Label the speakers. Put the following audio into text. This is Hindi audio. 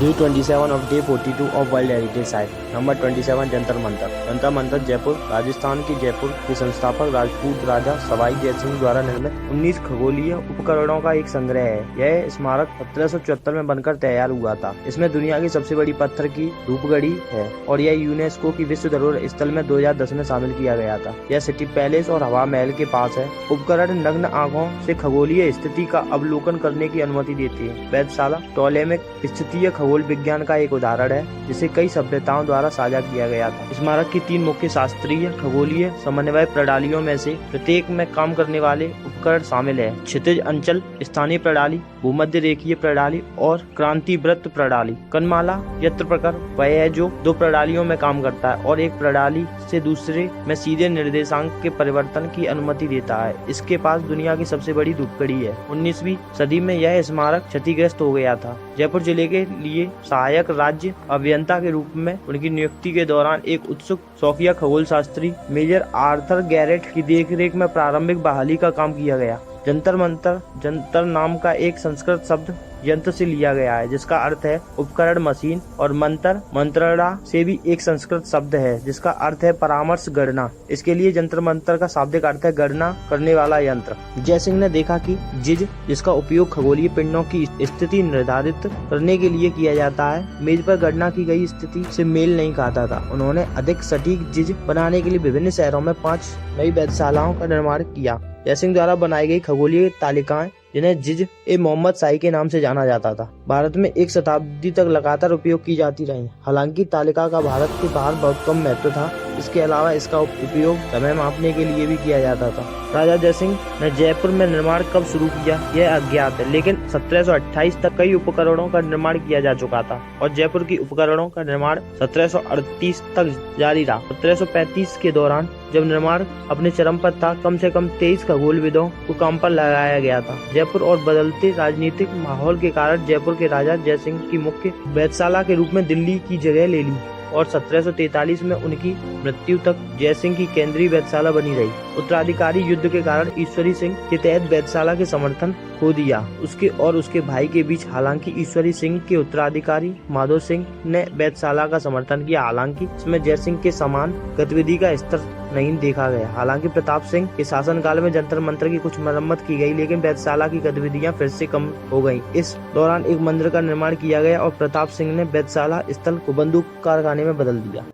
Speaker 1: Day 27 of Day 42 of World Heritage Site. Number 27 Jantar Mantar. Jantar Mantar Jaipur, Rajasthan के जयपुर के संस्थापक राजपूत राजा सवाई जयसिंह द्वारा निर्मित 19 खगोलीय उपकरणों का एक संग्रह है। यह स्मारक 1774 में बनकर तैयार हुआ था। इसमें दुनिया की सबसे बड़ी पत्थर की धूपगढ़ी है और यह यूनेस्को की विश्व धरोहर स्थल में 2010 में शामिल किया गया था। यह सिटी पैलेस और हवा महल के पास है। उपकरण नग्न आंखों से खगोलीय स्थिति का अवलोकन करने की अनुमति देती है। वेधशाला टॉलेमिक स्थितीय खगोल विज्ञान का एक उदाहरण है, जिसे कई सभ्यताओं द्वारा साझा किया गया था। स्मारक की 3 मुख्य शास्त्रीय खगोलीय समन्वय प्रणालियों में से प्रत्येक में काम करने वाले उपकरण शामिल है। क्षितिज अंचल स्थानीय प्रणाली, भूमध्य रेखीय प्रणाली और क्रांति वृत्त प्रणाली। कनमाला यंत्र प्रकार वह है जो 2 प्रणालियों में काम करता है और एक प्रणाली से दूसरे में सीधे निर्देशांक के परिवर्तन की अनुमति देता है। इसके पास दुनिया की सबसे बड़ी धूपगढ़ी है। 19वीं सदी में यह स्मारक क्षतिग्रस्त हो गया था। जयपुर जिले के लिए सहायक राज्य अभियंता के रूप में उनकी नियुक्ति के दौरान एक उत्सुक सोफिया खगोल शास्त्री मेजर आर्थर गैरेट की देखरेख में प्रारंभिक बहाली का काम किया गया। जंतर मंतर जंतर नाम का एक संस्कृत शब्द यंत्र से लिया गया है, जिसका अर्थ है उपकरण मशीन, और मंत्र मंत्रणा से भी एक संस्कृत शब्द है जिसका अर्थ है परामर्श गणना। इसके लिए जंतर मंतर का शाब्दिक अर्थ है गणना करने वाला यंत्र। जयसिंह ने देखा कि जिज, जिसका उपयोग खगोलीय पिंडों की स्थिति निर्धारित करने के लिए किया जाता है, मेज पर गणना की गई स्थिति से मेल नहीं खाता था। उन्होंने अधिक सटीक जिज बनाने के लिए विभिन्न शहरों में 5 नई वेधशालाओं का निर्माण किया। जयसिंह द्वारा बनाई गई खगोलीय तालिकाएं, जिन्हें जिज ए मोहम्मद शाही के नाम से जाना जाता था, भारत में 1 शताब्दी तक लगातार उपयोग की जाती रही। हालांकि तालिका का भारत के बाहर बहुत कम महत्व था। इसके अलावा इसका उपयोग समय मापने के लिए भी किया जाता था। राजा जयसिंह ने जयपुर में निर्माण कब शुरू किया यह अज्ञात है, लेकिन 1728 तक कई उपकरणों का निर्माण किया जा चुका था और जयपुर की उपकरणों का निर्माण 1738 तक जारी रहा। 1735 के दौरान जब निर्माण अपने चरम पर था, कम से कम 23 खगोलविदों को काम पर लगाया गया था। जयपुर और बदलते राजनीतिक माहौल के कारण जयपुर के राजा जयसिंह की मुख्य वेधशाला के रूप में दिल्ली की जगह ले ली और 1743 में उनकी मृत्यु तक जयसिंह की केंद्रीय वेधशाला बनी रही। उत्तराधिकारी युद्ध के कारण ईश्वरी सिंह के तहत वेधशाला के समर्थन खो दिया उसके और उसके भाई के बीच। हालांकि ईश्वरी सिंह के उत्तराधिकारी माधो सिंह ने वेधशाला का समर्थन किया। हालांकि इसमें जयसिंह के समान गतिविधि का स्तर नहीं देखा गया। हालांकि प्रताप सिंह के शासनकाल में जंतर मंतर की कुछ मरम्मत की गई, लेकिन वेधशाला की गतिविधियां फिर से कम हो गईं। इस दौरान एक मंदिर का निर्माण किया गया और प्रताप सिंह ने वेधशाला स्थल को बंदूक कारखाने में बदल दिया।